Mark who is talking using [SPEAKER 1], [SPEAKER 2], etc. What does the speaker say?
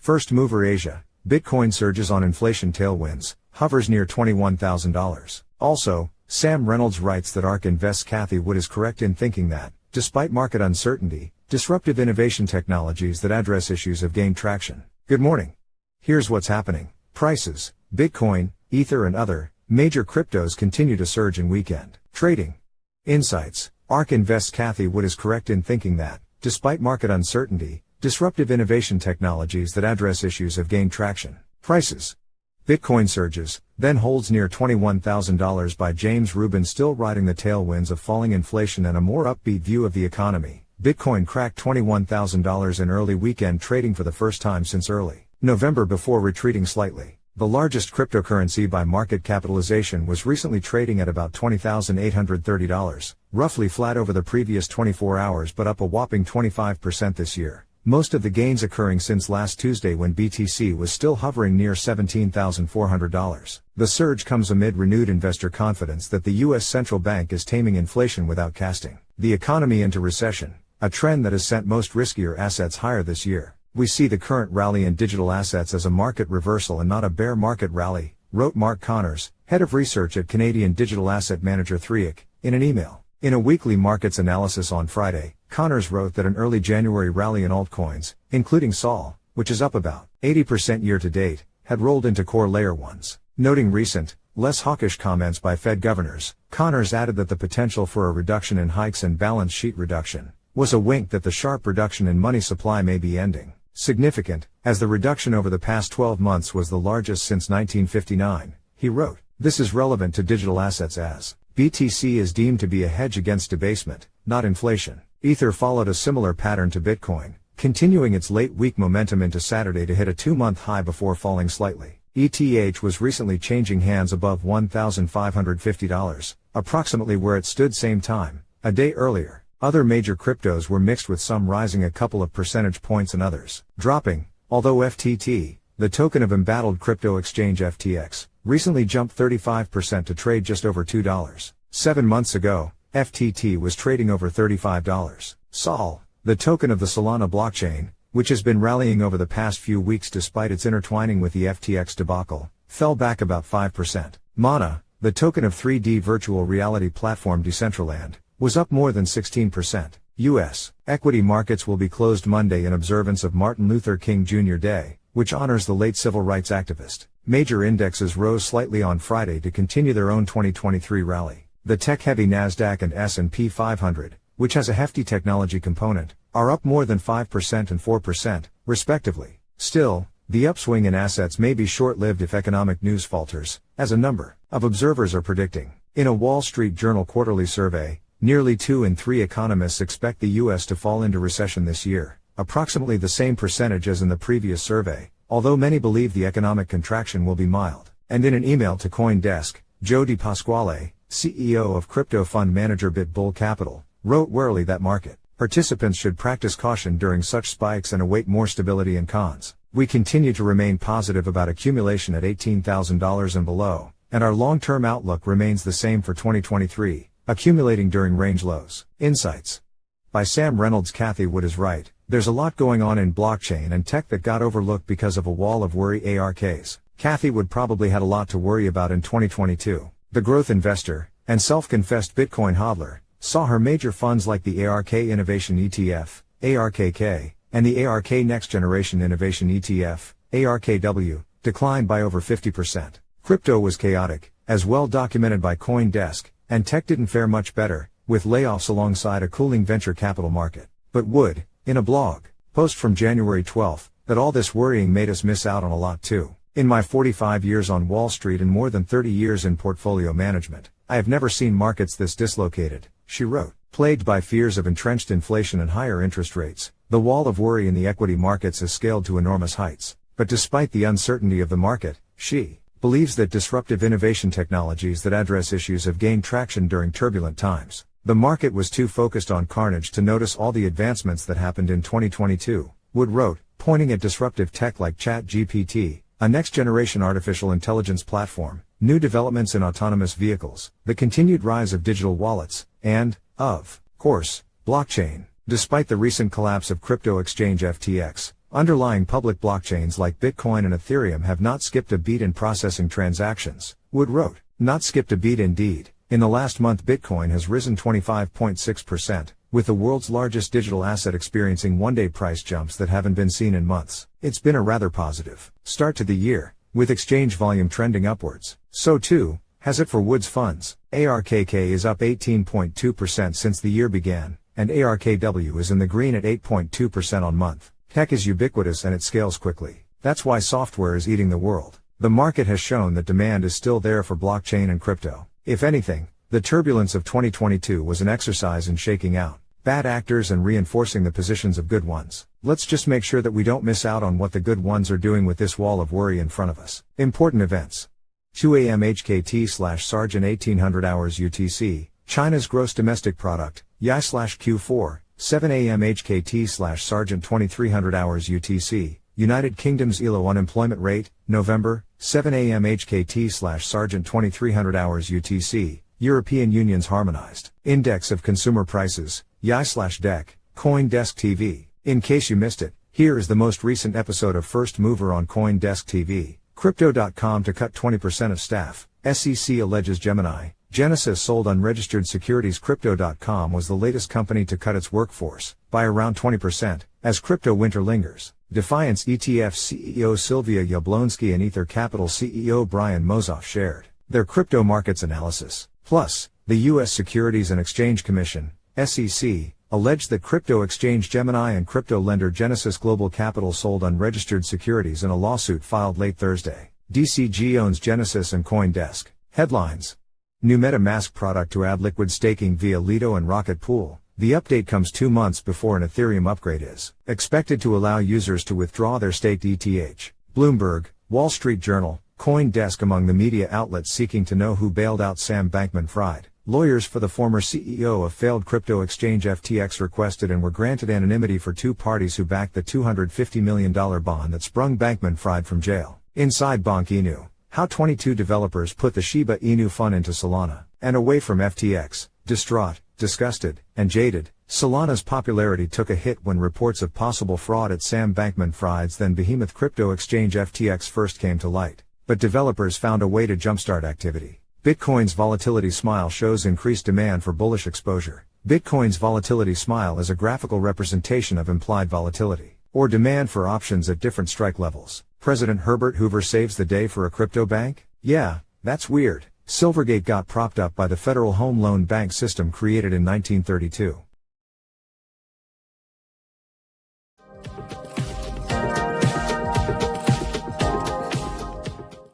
[SPEAKER 1] First mover Asia, Bitcoin surges on inflation tailwinds, hovers near $21,000. Also, Sam Reynolds writes that ARK Invest's Cathie Wood is correct in thinking that, despite market uncertainty, disruptive innovation technologies that address issues have gained traction. Good morning. Here's what's happening. Prices, Bitcoin, Ether and other major cryptos continue to surge in weekend trading. Insights, ARK Invest's Cathie Wood is correct in thinking that, despite market uncertainty, disruptive innovation technologies that address issues have gained traction. Prices. Bitcoin surges, then holds near $21,000 by James Rubin, still riding the tailwinds of falling inflation and a more upbeat view of the economy. Bitcoin cracked $21,000 in early weekend trading for the first time since early November before retreating slightly. The largest cryptocurrency by market capitalization was recently trading at about $20,830, roughly flat over the previous 24 hours but up a whopping 25% this year. Most of the gains occurring since last Tuesday when BTC was still hovering near $17,400. The surge comes amid renewed investor confidence that the U.S. central bank is taming inflation without casting the economy into recession, a trend that has sent most riskier assets higher this year. We see the current rally in digital assets as a market reversal and not a bear market rally, wrote Mark Connors, head of research at Canadian digital asset manager Threac, in an email. In a weekly markets analysis on Friday, Connors wrote that an early January rally in altcoins, including Sol, which is up about 80% year to date, had rolled into core layer ones. Noting recent, less hawkish comments by Fed governors, Connors added that the potential for a reduction in hikes and balance sheet reduction was a wink that the sharp reduction in money supply may be ending. Significant, as the reduction over the past 12 months was the largest since 1959, he wrote. This is relevant to digital assets as BTC is deemed to be a hedge against debasement, not inflation. Ether followed a similar pattern to Bitcoin, continuing its late week momentum into Saturday to hit a 2-month high before falling slightly. ETH was recently changing hands above $1,550, approximately where it stood same time, a day earlier. Other major cryptos were mixed, with some rising a couple of percentage points and others dropping, although FTT, the token of embattled crypto exchange FTX, recently jumped 35% to trade just over $2. 7 months ago, FTT was trading over $35. Sol, the token of the Solana blockchain, which has been rallying over the past few weeks despite its intertwining with the FTX debacle, fell back about 5%. Mana, the token of 3D virtual reality platform Decentraland, was up more than 16%. U.S. equity markets will be closed Monday in observance of Martin Luther King Jr. Day, which honors the late civil rights activist. Major indexes rose slightly on Friday to continue their own 2023 rally. The tech-heavy Nasdaq and S&P 500, which has a hefty technology component, are up more than 5% and 4%, respectively. Still, the upswing in assets may be short-lived if economic news falters, as a number of observers are predicting. In a Wall Street Journal quarterly survey, nearly 2 in 3 economists expect the U.S. to fall into recession this year, approximately the same percentage as in the previous survey, although many believe the economic contraction will be mild. And in an email to CoinDesk, Joe DiPasquale, CEO of crypto fund manager BitBull Capital, wrote warily that market participants should practice caution during such spikes and await more stability and cons. We continue to remain positive about accumulation at $18,000 and below, and our long-term outlook remains the same for 2023. Accumulating during range lows. Insights. By Sam Reynolds. Cathie Wood is right. There's a lot going on in blockchain and tech that got overlooked because of a wall of worry ARKs. Cathie Wood probably had a lot to worry about in 2022. The growth investor, and self-confessed Bitcoin hodler, saw her major funds like the ARK Innovation ETF, ARKK, and the ARK Next Generation Innovation ETF, ARKW, decline by over 50%. Crypto was chaotic, as well documented by CoinDesk, and tech didn't fare much better, with layoffs alongside a cooling venture capital market. But Wood, in a blog post from January 12, that all this worrying made us miss out on a lot too. In my 45 years on Wall Street and more than 30 years in portfolio management, I have never seen markets this dislocated, she wrote. Plagued by fears of entrenched inflation and higher interest rates, the wall of worry in the equity markets has scaled to enormous heights. But despite the uncertainty of the market, she believes that disruptive innovation technologies that address issues have gained traction during turbulent times. The market was too focused on carnage to notice all the advancements that happened in 2022, Wood wrote, pointing at disruptive tech like ChatGPT, a next-generation artificial intelligence platform, new developments in autonomous vehicles, the continued rise of digital wallets, and, of course, blockchain. Despite the recent collapse of crypto exchange FTX, Underlying public blockchains like Bitcoin and Ethereum have not skipped a beat in processing transactions, Wood wrote. Not skipped a beat indeed. In the last month Bitcoin has risen 25.6%, with the world's largest digital asset experiencing one-day price jumps that haven't been seen in months. It's been a rather positive start to the year, with exchange volume trending upwards. So too has it for Wood's funds. ARKK is up 18.2% since the year began, and ARKW is in the green at 8.2% on month. Tech is ubiquitous and it scales quickly. That's why software is eating the world. The market has shown that demand is still there for blockchain and crypto. If anything, the turbulence of 2022 was an exercise in shaking out bad actors and reinforcing the positions of good ones. Let's just make sure that we don't miss out on what the good ones are doing with this wall of worry in front of us. Important events. 2 a.m. HKT/Sergeant 1800 hours UTC, China's gross domestic product, YI/Q4, 7 a.m. HKT/Sergeant 2300 hours UTC, United Kingdom's ELO unemployment rate, November, 7 a.m. HKT/Sergeant 2300 hours UTC, European Union's harmonized index of consumer prices, YI/DEC, CoinDesk TV. In case you missed it, here is the most recent episode of First Mover on CoinDesk TV. Crypto.com to cut 20% of staff. SEC alleges Gemini. Genesis sold unregistered securities. Crypto.com was the latest company to cut its workforce by around 20%, as crypto winter lingers. Defiance ETF CEO Sylvia Yablonsky and Ether Capital CEO Brian Mozoff shared their crypto markets analysis. Plus, the U.S. Securities and Exchange Commission, SEC, alleged that crypto exchange Gemini and crypto lender Genesis Global Capital sold unregistered securities in a lawsuit filed late Thursday. DCG owns Genesis and CoinDesk. Headlines. New MetaMask product to add liquid staking via Lido and Rocket Pool. The update comes 2 months before an Ethereum upgrade is expected to allow users to withdraw their staked ETH. Bloomberg, Wall Street Journal, CoinDesk. Among the media outlets seeking to know who bailed out Sam Bankman-Fried, lawyers for the former CEO of failed crypto exchange FTX requested and were granted anonymity for 2 parties who backed the $250 million bond that sprung Bankman-Fried from jail. Inside Bonk Inu, how 22 developers put the Shiba Inu fund into Solana and away from FTX. Distraught, disgusted, and jaded, Solana's popularity took a hit when reports of possible fraud at Sam Bankman-Fried's then behemoth crypto exchange FTX first came to light. But developers found a way to jumpstart activity. Bitcoin's volatility smile shows increased demand for bullish exposure. Bitcoin's volatility smile is a graphical representation of implied volatility, or demand for options at different strike levels. President Herbert Hoover saves the day for a crypto bank? Yeah, that's weird. Silvergate got propped up by the Federal Home Loan Bank system created in 1932.